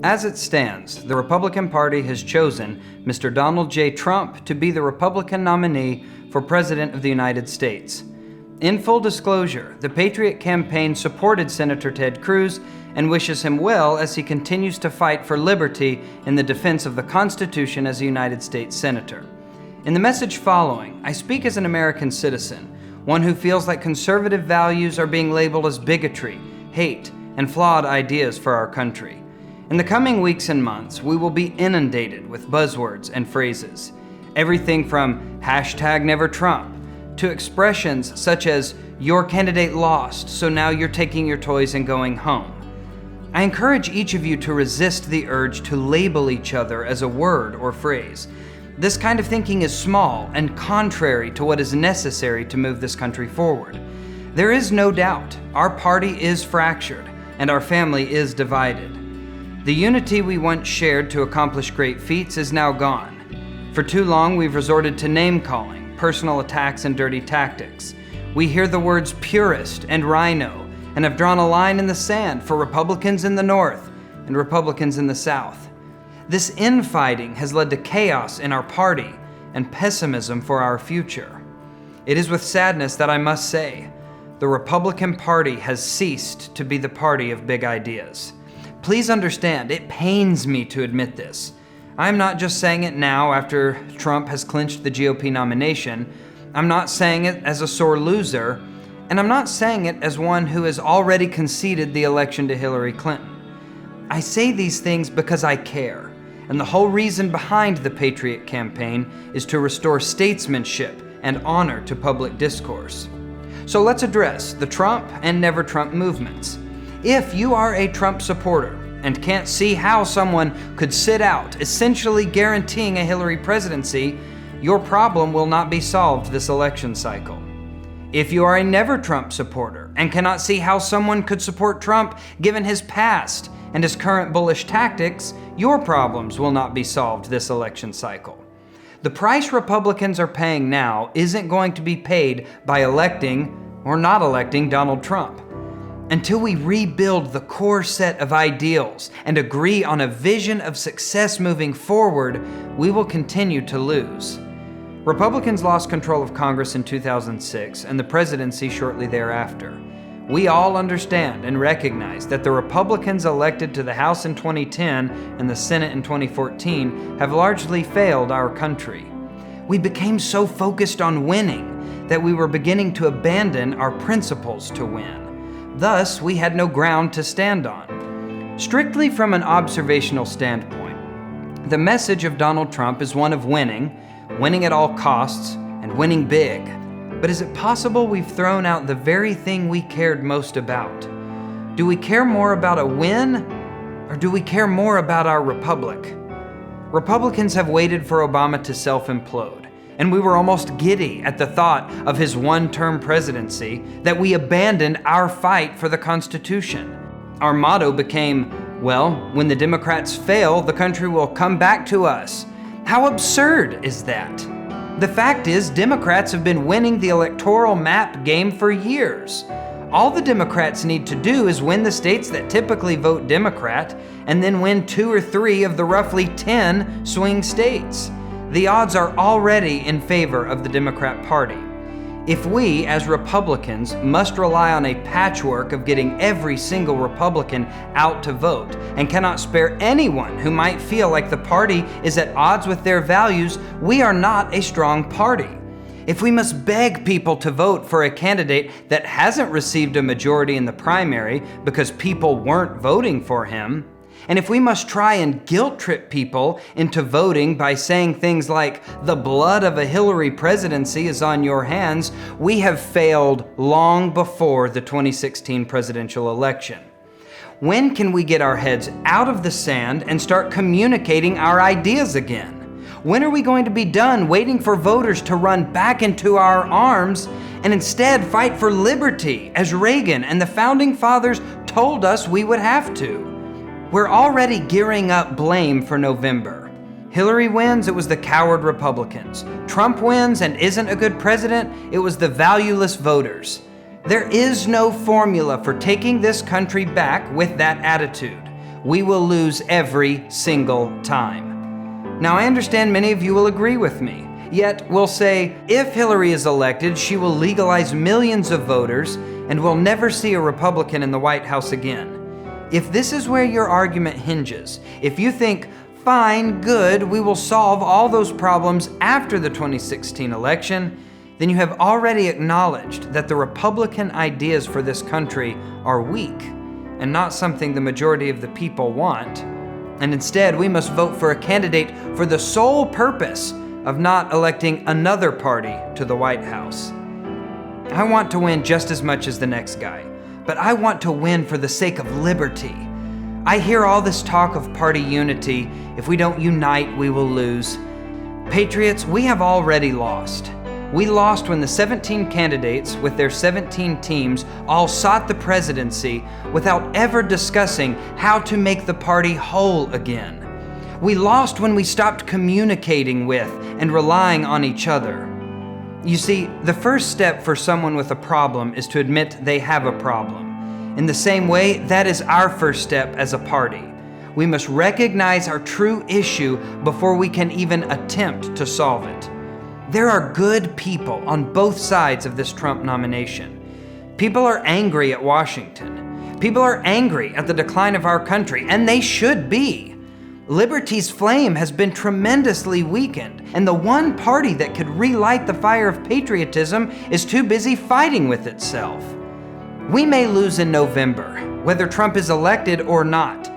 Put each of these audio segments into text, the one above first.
As it stands, the Republican Party has chosen Mr. Donald J. Trump to be the Republican nominee for President of the United States. In full disclosure, the Patriot campaign supported Senator Ted Cruz and wishes him well as he continues to fight for liberty in the defense of the Constitution as a United States Senator. In the message following, I speak as an American citizen, one who feels like conservative values are being labeled as bigotry, hate, and flawed ideas for our country. In the coming weeks and months, we will be inundated with buzzwords and phrases. Everything from #NeverTrump to expressions such as, "Your candidate lost, so now you're taking your toys and going home." I encourage each of you to resist the urge to label each other as a word or phrase. This kind of thinking is small and contrary to what is necessary to move this country forward. There is no doubt our party is fractured and our family is divided. The unity we once shared to accomplish great feats is now gone. For too long, we've resorted to name-calling, personal attacks, and dirty tactics. We hear the words purist and rhino and have drawn a line in the sand for Republicans in the North and Republicans in the South. This infighting has led to chaos in our party and pessimism for our future. It is with sadness that I must say, the Republican Party has ceased to be the party of big ideas. Please understand, it pains me to admit this. I'm not just saying it now after Trump has clinched the GOP nomination. I'm not saying it as a sore loser, and I'm not saying it as one who has already conceded the election to Hillary Clinton. I say these things because I care, and the whole reason behind the Patriot campaign is to restore statesmanship and honor to public discourse. So let's address the Trump and NeverTrump movements. If you are a Trump supporter and can't see how someone could sit out, essentially guaranteeing a Hillary presidency, your problem will not be solved this election cycle. If you are a NeverTrump supporter and cannot see how someone could support Trump given his past and his current bullish tactics, your problems will not be solved this election cycle. The price Republicans are paying now isn't going to be paid by electing or not electing Donald Trump. Until we rebuild the core set of ideals and agree on a vision of success moving forward, we will continue to lose. Republicans lost control of Congress in 2006 and the presidency shortly thereafter. We all understand and recognize that the Republicans elected to the House in 2010 and the Senate in 2014 have largely failed our country. We became so focused on winning that we were beginning to abandon our principles to win. Thus, we had no ground to stand on. Strictly from an observational standpoint, the message of Donald Trump is one of winning at all costs, and winning big. But is it possible we've thrown out the very thing we cared most about? Do we care more about a win, or do we care more about our republic? Republicans have waited for Obama to self-implode, and we were almost giddy at the thought of his one-term presidency that we abandoned our fight for the Constitution. Our motto became, well, when the Democrats fail, the country will come back to us. How absurd is that? The fact is, Democrats have been winning the electoral map game for years. All the Democrats need to do is win the states that typically vote Democrat, and then win 2 or 3 of the roughly 10 swing states. The odds are already in favor of the Democrat Party. If we, as Republicans, must rely on a patchwork of getting every single Republican out to vote and cannot spare anyone who might feel like the party is at odds with their values, we are not a strong party. If we must beg people to vote for a candidate that hasn't received a majority in the primary because people weren't voting for him, and if we must try and guilt-trip people into voting by saying things like, the blood of a Hillary presidency is on your hands, we have failed long before the 2016 presidential election. When can we get our heads out of the sand and start communicating our ideas again? When are we going to be done waiting for voters to run back into our arms and instead fight for liberty as Reagan and the Founding Fathers told us we would have to? We're already gearing up blame for November. Hillary wins, it was the coward Republicans. Trump wins and isn't a good president, it was the valueless voters. There is no formula for taking this country back with that attitude. we will lose every single time. Now, I understand many of you will agree with me, yet will say, if Hillary is elected, she will legalize millions of voters and we'll never see a Republican in the White House again. If this is where your argument hinges, if you think, fine, good, we will solve all those problems after the 2016 election, then you have already acknowledged that the Republican ideas for this country are weak and not something the majority of the people want. And instead, we must vote for a candidate for the sole purpose of not electing another party to the White House. I want to win just as much as the next guy, but I want to win for the sake of liberty. I hear all this talk of party unity. If we don't unite, we will lose. Patriots, we have already lost. We lost when the 17 candidates with their 17 teams all sought the presidency without ever discussing how to make the party whole again. We lost when we stopped communicating with and relying on each other. You see, the first step for someone with a problem is to admit they have a problem. In the same way, that is our first step as a party. We must recognize our true issue before we can even attempt to solve it. There are good people on both sides of this Trump nomination. People are angry at Washington. People are angry at the decline of our country, and they should be. Liberty's flame has been tremendously weakened, and the one party that could relight the fire of patriotism is too busy fighting with itself. We may lose in November, whether Trump is elected or not.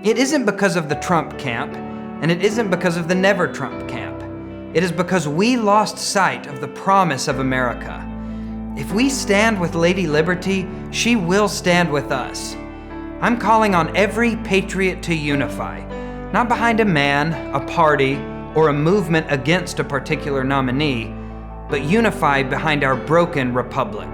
It isn't because of the Trump camp, and it isn't because of the NeverTrump camp. It is because we lost sight of the promise of America. If we stand with Lady Liberty, she will stand with us. I'm calling on every patriot to unify, not behind a man, a party, or a movement against a particular nominee, but unify behind our broken republic.